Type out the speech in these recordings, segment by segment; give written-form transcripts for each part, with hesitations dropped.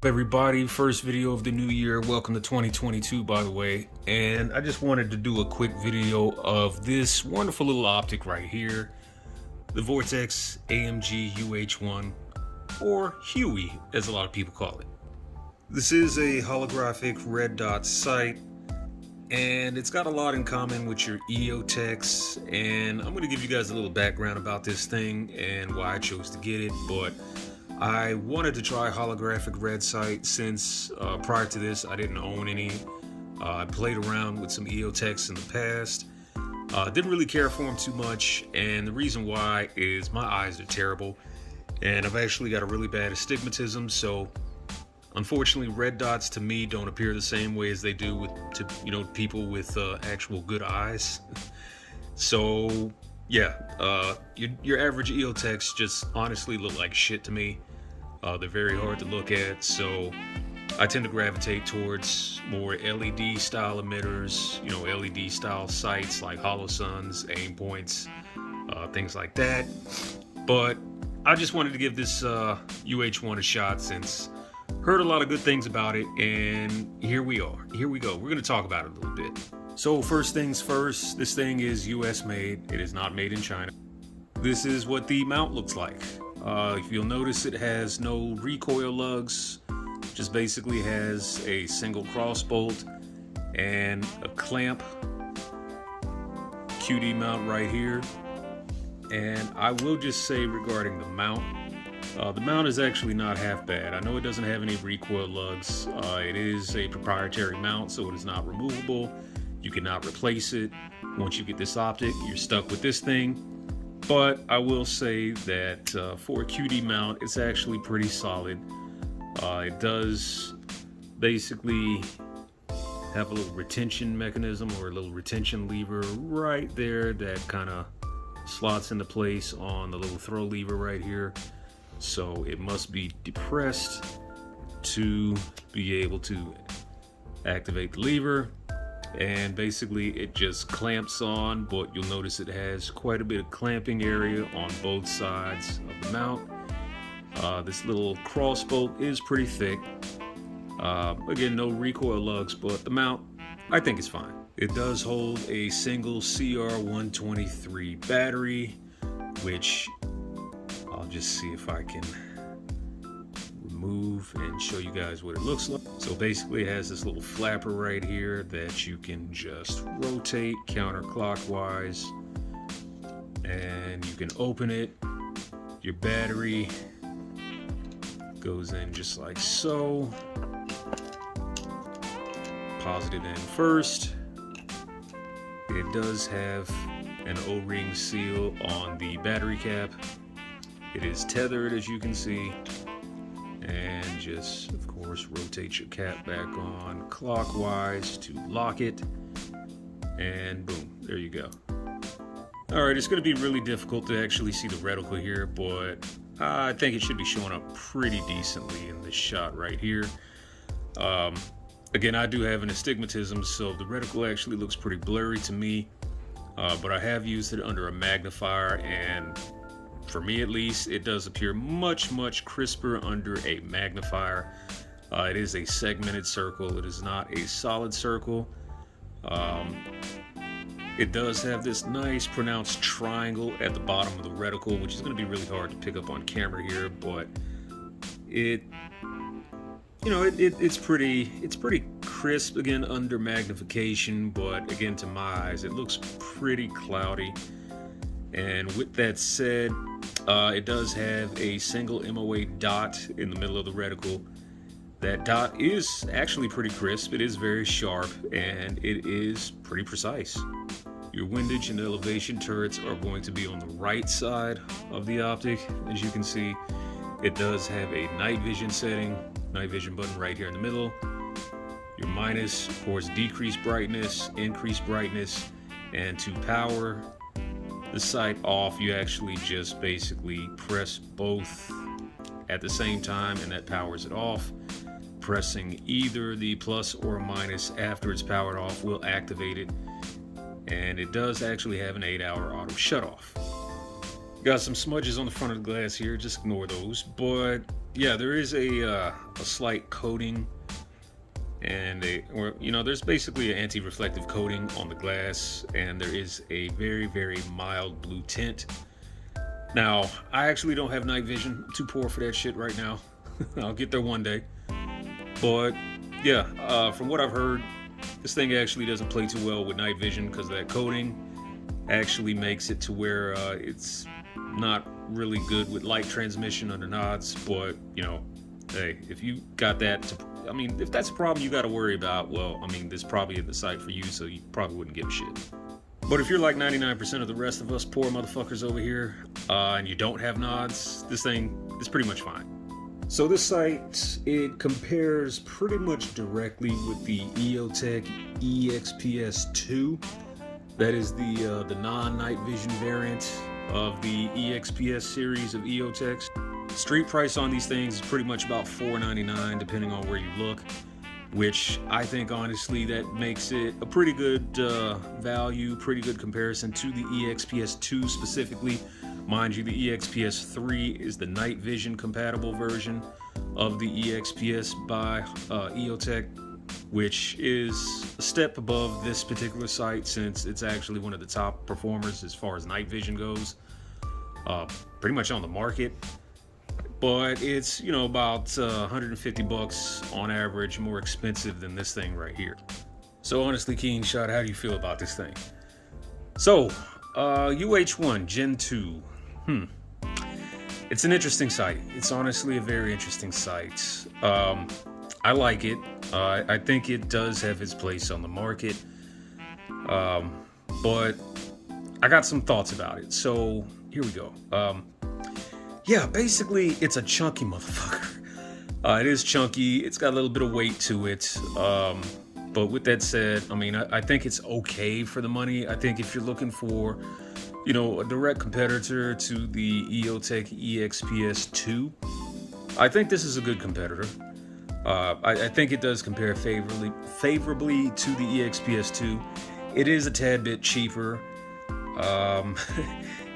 Everybody, first video of the new year. Welcome to 2022, by the way. And I just wanted to do a quick video of this wonderful little optic right here, the Vortex UH-1, or Huey, as a lot of people call it. This is a holographic red dot sight, and it's got a lot in common with your eotechs. And I'm going to give you guys a little background about this thing and why I chose to get it. But I wanted to try holographic red sight since prior to this I didn't own any. I played around with some eotechs in the past. Didn't really care for them too much, and the reason why is my eyes are terrible, and I've actually got a really bad astigmatism. So unfortunately, red dots to me don't appear the same way as they do to people with actual good eyes. So yeah, your average eotechs just honestly look like shit to me. They're very hard to look at, so I tend to gravitate towards more LED style emitters, LED style sights like holosuns, aim points, things like that. But I just wanted to give this UH-1 a shot since heard a lot of good things about it, and here we are. Here we go. We're going to talk about it a little bit. So first things first, this thing is US made. It is not made in China. This is what the mount looks like. If you'll notice, it has no recoil lugs, just basically has a single cross bolt and a clamp QD mount right here. And I will just say regarding the mount is actually not half bad. I know it doesn't have any recoil lugs. It is a proprietary mount, so it is not removable. You cannot replace it. Once you get this optic, you're stuck with this thing. But I will say that for a QD mount, it's actually pretty solid. It does basically have a little retention mechanism or a little retention lever right there that kind of slots into place on the little throw lever right here. So it must be depressed to be able to activate the lever. And basically it just clamps on, but you'll notice it has quite a bit of clamping area on both sides of the mount. This little cross bolt is pretty thick. Again, no recoil lugs, but the mount I think is fine. It does hold a single CR123 battery, which I'll just see if I can remove and show you guys what it looks like. So basically it has this little flapper right here that you can just rotate counterclockwise, and you can open it. Your battery goes in just like so. Positive in first. It does have an O-ring seal on the battery cap. It is tethered, as you can see. And just, of course, rotate your cap back on clockwise to lock it. And boom, there you go. Alright, it's going to be really difficult to actually see the reticle here, but I think it should be showing up pretty decently in this shot right here. Again, I do have an astigmatism, so the reticle actually looks pretty blurry to me. But I have used it under a magnifier, and for me at least, it does appear much crisper under a magnifier. It is a segmented circle. It is not a solid circle. It does have this nice pronounced triangle at the bottom of the reticle, which is going to be really hard to pick up on camera here, but it's pretty crisp again under magnification, but again to my eyes it looks pretty cloudy. And with that said, it does have a single MOA dot in the middle of the reticle. That dot is actually pretty crisp. It is very sharp, and it is pretty precise. Your windage and elevation turrets are going to be on the right side of the optic. As you can see, it does have a night vision setting, night vision button right here in the middle. Your minus, of course, decrease brightness, increase brightness, and to power the sight off, you actually just basically press both at the same time, and that powers it off. Pressing either the plus or minus after it's powered off will activate it, and it does actually have an 8-hour auto shut off. Got some smudges on the front of the glass here, just ignore those. But yeah, there is a slight coating, and there's basically an anti-reflective coating on the glass, and there is a very, very mild blue tint. Now, I actually don't have night vision. I'm too poor for that shit right now. I'll get there one day. But yeah, from what I've heard, this thing actually doesn't play too well with night vision because that coating actually makes it to where it's not really good with light transmission under nods. But hey, if you got that, if that's a problem you got to worry about, well, this probably isn't the site for you, so you probably wouldn't give a shit. But if you're like 99% of the rest of us poor motherfuckers over here, and you don't have nods, this thing is pretty much fine. So this site, it compares pretty much directly with the eotech EXPS2. That is the non-night vision variant of the EXPS series of eotechs. Street price on these things is pretty much about $4.99 depending on where you look, which I think honestly that makes it a pretty good value, pretty good comparison to the EXPS2 specifically. Mind you, the EXPS3 is the night vision compatible version of the EXPS by eotech, which is a step above this particular site since it's actually one of the top performers as far as night vision goes, pretty much on the market. But it's about 150 bucks on average more expensive than this thing right here. So honestly, Keen Shot, how do you feel about this thing? So UH-1 Gen 2, it's an interesting site. It's honestly a very interesting site. I like it. I think it does have its place on the market, but I got some thoughts about it. So here we go. Yeah, basically it's a chunky motherfucker. It is chunky. It's got a little bit of weight to it. But with that said, I think it's okay for the money. I think if you're looking for, a direct competitor to the eotech EXPS2, I think this is a good competitor. I think it does compare favorably to the EXPS2. It is a tad bit cheaper.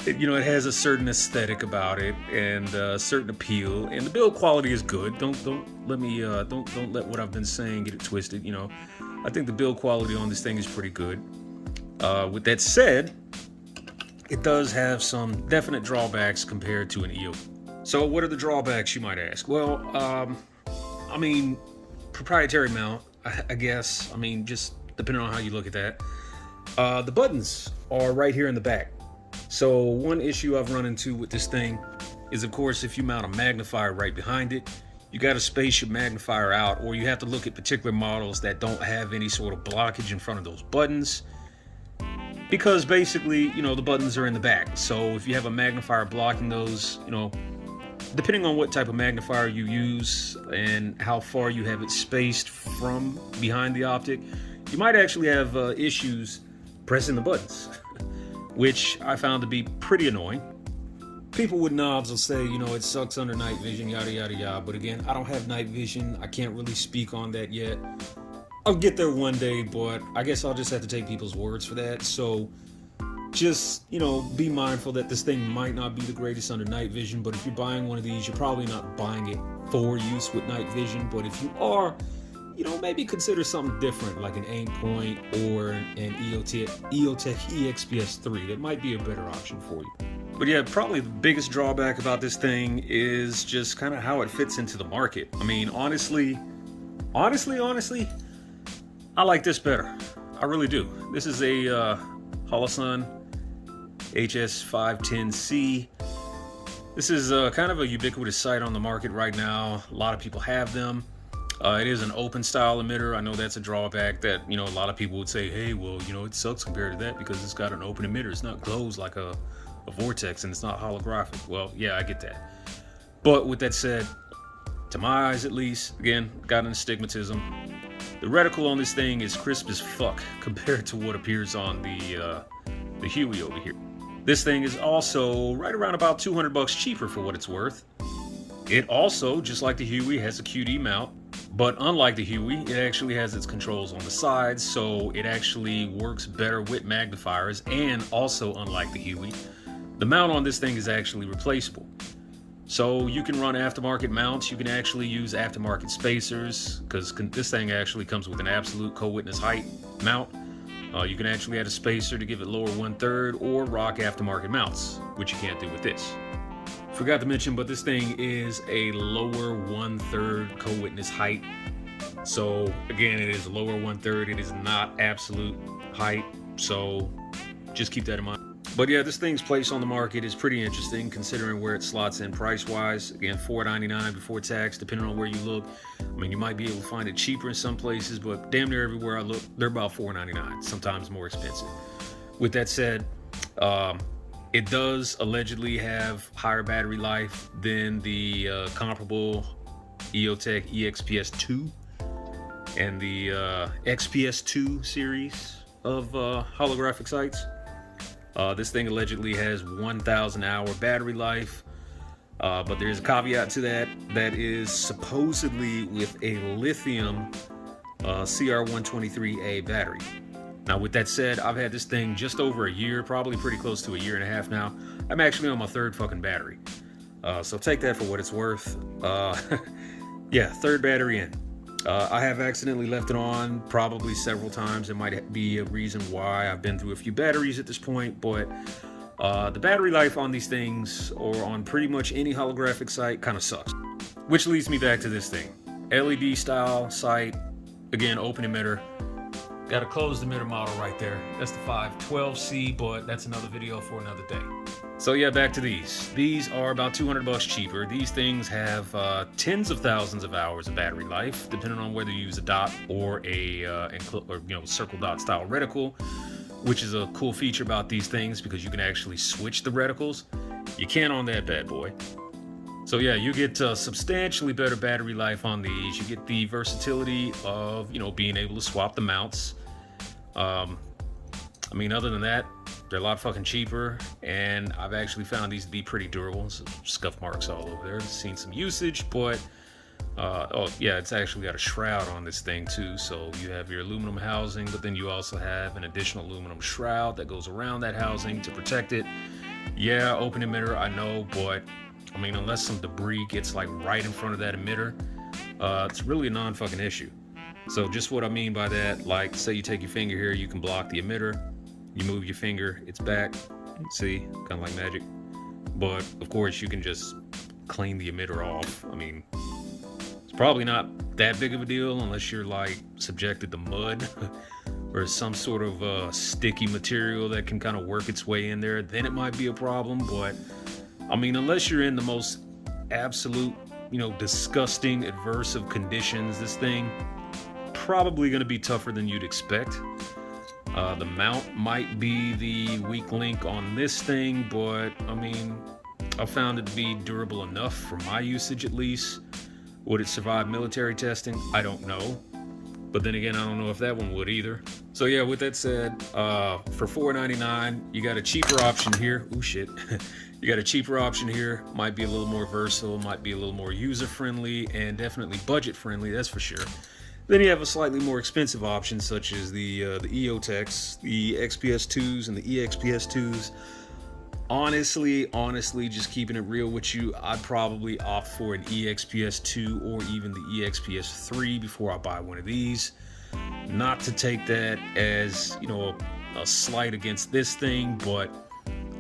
It has a certain aesthetic about it and a certain appeal, and the build quality is good. Don't let what I've been saying get it twisted. I think the build quality on this thing is pretty good. With that said, it does have some definite drawbacks compared to an EO. So what are the drawbacks, you might ask? Well, proprietary mount, I guess. Just depending on how you look at that. The buttons are right here in the back. So one issue I've run into with this thing is, of course, if you mount a magnifier right behind it, you got to space your magnifier out, or you have to look at particular models that don't have any sort of blockage in front of those buttons, because basically, the buttons are in the back. So if you have a magnifier blocking those, depending on what type of magnifier you use and how far you have it spaced from behind the optic, you might actually have issues pressing the buttons, which I found to be pretty annoying. People with knobs will say, it sucks under night vision, yada, yada, yada. But again, I don't have night vision. I can't really speak on that yet. I'll get there one day, but I guess I'll just have to take people's words for that. So just, be mindful that this thing might not be the greatest under night vision. But if you're buying one of these, you're probably not buying it for use with night vision. But if you are, maybe consider something different, like an aim point or an eotech EXPS3. That might be a better option for you. But yeah, probably the biggest drawback about this thing is just kind of how it fits into the market. Honestly, I like this better. I really do. This is a holosun HS510C. This is kind of a ubiquitous sight on the market right now. A lot of people have them. It is an open style emitter. I know that's a drawback that, a lot of people would say, hey, well, it sucks compared to that because it's got an open emitter. It's not closed like a Vortex, and it's not holographic. Well, yeah, I get that. But with that said, to my eyes at least, again, got an astigmatism. The reticle on this thing is crisp as fuck compared to what appears on the Huey over here. This thing is also right around about 200 bucks cheaper for what it's worth. It also, just like the Huey, has a QD mount, but unlike the Huey, it actually has its controls on the sides, so it actually works better with magnifiers, and also unlike the Huey, the mount on this thing is actually replaceable. So you can run aftermarket mounts. You can actually use aftermarket spacers, because this thing actually comes with an absolute co-witness height mount. You can actually add a spacer to give it lower 1/3 or rock aftermarket mounts, which you can't do with this. Forgot to mention, but this thing is a lower 1/3 co-witness height. So again, it is lower 1/3. It is not absolute height. So just keep that in mind. But yeah, this thing's place on the market is pretty interesting considering where it slots in price-wise. Again, $499 before tax, depending on where you look. I mean, you might be able to find it cheaper in some places, but damn near everywhere I look, they're about $499, sometimes more expensive. With that said, it does allegedly have higher battery life than the comparable eotech EXPS2 and the XPS2 series of holographic sights. This thing allegedly has 1,000 hour battery life, but there's a caveat to that. That is supposedly with a lithium CR123A battery. Now, with that said, I've had this thing just over a year, probably pretty close to a year and a half now. I'm actually on my 3rd fucking battery. So take that for what it's worth. Yeah, 3rd battery in. I have accidentally left it on probably several times. It might be a reason why I've been through a few batteries at this point, but the battery life on these things or on pretty much any holographic sight kind of sucks. Which leads me back to this thing. LED style sight, again, open emitter. Got a closed emitter model right there. That's the 512C, but that's another video for another day. So yeah, back to these. These are about $200 cheaper. These things have tens of thousands of hours of battery life, depending on whether you use a dot or a circle dot style reticle, which is a cool feature about these things because you can actually switch the reticles. You can't on that bad boy. So yeah, you get substantially better battery life on these. You get the versatility of, being able to swap the mounts. I mean, other than that, they're a lot fucking cheaper, and I've actually found these to be pretty durable. Some scuff marks all over there. Seen some usage, but oh yeah, it's actually got a shroud on this thing too. So you have your aluminum housing, but then you also have an additional aluminum shroud that goes around that housing to protect it. Yeah, open emitter, I know, but I mean, unless some debris gets like right in front of that emitter, it's really a non-fucking issue. So just what I mean by that, like say you take your finger here, you can block the emitter. You move your finger, it's back. See, kind of like magic. But of course, you can just clean the emitter off. I mean, it's probably not that big of a deal unless you're like subjected to mud or some sort of sticky material that can kind of work its way in there. Then it might be a problem. But I mean, unless you're in the most absolute, disgusting, adverse of conditions, this thing probably going to be tougher than you'd expect. The mount might be the weak link on this thing, but I mean, I found it to be durable enough for my usage at least. Would it survive military testing? I don't know. But then again, I don't know if that one would either. So yeah, with that said, for $499, you got a cheaper option here. Ooh, shit. You got a cheaper option here. Might be a little more versatile, might be a little more user-friendly, and definitely budget-friendly, that's for sure. Then you have a slightly more expensive option, such as the eotechs, the XPS2s, and the EXPS2s. Honestly, just keeping it real with you, I'd probably opt for an EXPS2 or even the EXPS3 before I buy one of these. Not to take that as, a slight against this thing, but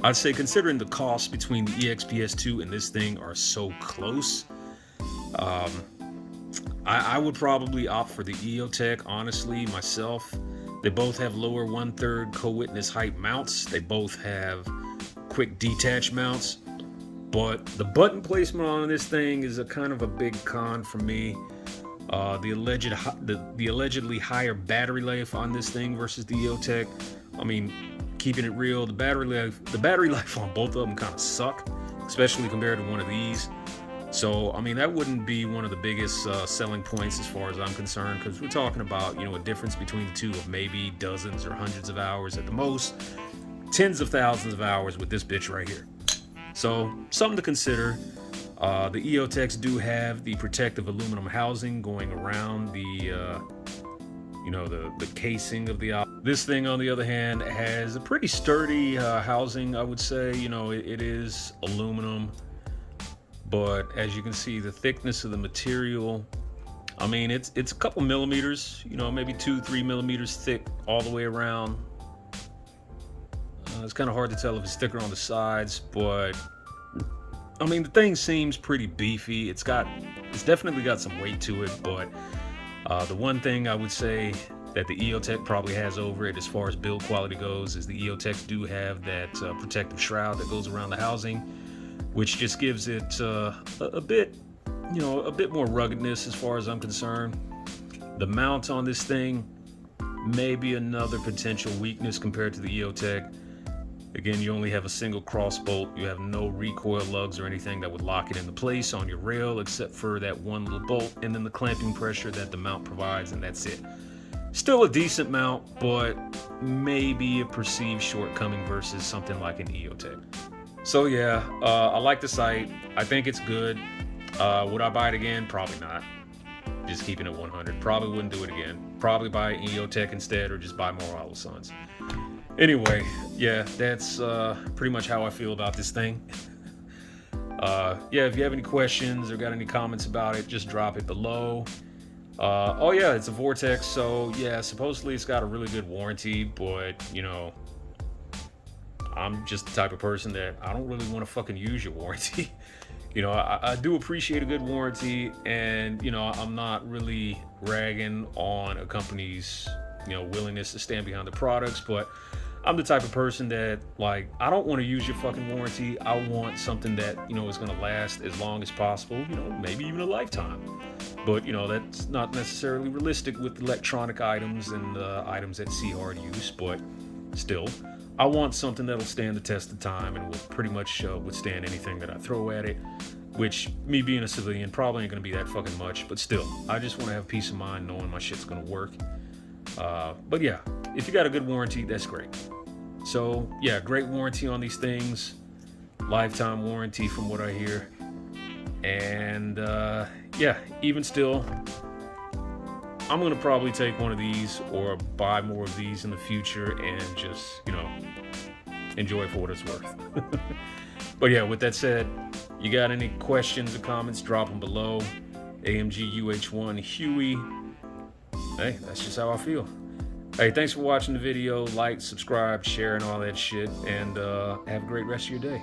I'd say considering the cost between the EXPS2 and this thing are so close, I would probably opt for the eotech, honestly, myself. They both have lower 1/3 co-witness height mounts. They both have quick detach mounts, but the button placement on this thing is a kind of a big con for me. The allegedly higher battery life on this thing versus the eotech. I mean, keeping it real, the battery life on both of them kind of suck, especially compared to one of these. So, I mean, that wouldn't be one of the biggest selling points as far as I'm concerned, because we're talking about, a difference between the two of maybe dozens or hundreds of hours at the most, tens of thousands of hours with this bitch right here. So, something to consider. The eotechs do have the protective aluminum housing going around the casing of the. This thing, on the other hand, has a pretty sturdy housing, I would say. It is aluminum. but as you can see, the thickness of the material, I mean, it's a couple millimeters, you know, maybe 2-3 millimeters thick all the way around. It's kind of hard to tell if it's thicker on the sides, but I mean, the thing seems pretty beefy. It's definitely got some weight to it, but the one thing I would say that the eotech probably has over it as far as build quality goes is the eotechs do have that protective shroud that goes around the housing, which just gives it a bit, you know, a bit more ruggedness as far as I'm concerned. The mount on this thing may be another potential weakness compared to the eotech. Again, you only have a single cross bolt. You have no recoil lugs or anything that would lock it into place on your rail except for that one little bolt and then the clamping pressure that the mount provides, and that's it. Still a decent mount, but maybe a perceived shortcoming versus something like an eotech. So yeah, I like the sight. I think it's good. Would I buy it again? Probably not. Just keeping it 100. Probably wouldn't do it again. Probably buy an eotech instead, or just buy more holosuns. Anyway, yeah, that's pretty much how I feel about this thing. Yeah, if you have any questions or got any comments about it, just drop it below. Oh yeah, it's a Vortex, so yeah, supposedly it's got a really good warranty, but you know, I'm just the type of person that I don't really want to fucking use your warranty. You know, I do appreciate a good warranty, and you know, I'm not really ragging on a company's, you know, willingness to stand behind the products, but I'm the type of person that, like, I don't want to use your fucking warranty. I want something that, you know, is going to last as long as possible, you know, maybe even a lifetime. But, you know, that's not necessarily realistic with electronic items and items that see hard use, but still, I want something that'll stand the test of time and will pretty much withstand anything that I throw at it, which, me being a civilian, probably ain't going to be that fucking much, but still, I just want to have peace of mind knowing my shit's going to work. But yeah, if you got a good warranty, that's great. So yeah, great warranty on these things, lifetime warranty from what I hear. And yeah, even still, I'm gonna probably take one of these or buy more of these in the future and just, you know, enjoy it for what it's worth. But yeah, with that said, you got any questions or comments, drop them below. AMG UH-1 Huey. Hey, that's just how I feel. Hey, thanks for watching the video. Like, subscribe, share, and all that shit. And have a great rest of your day.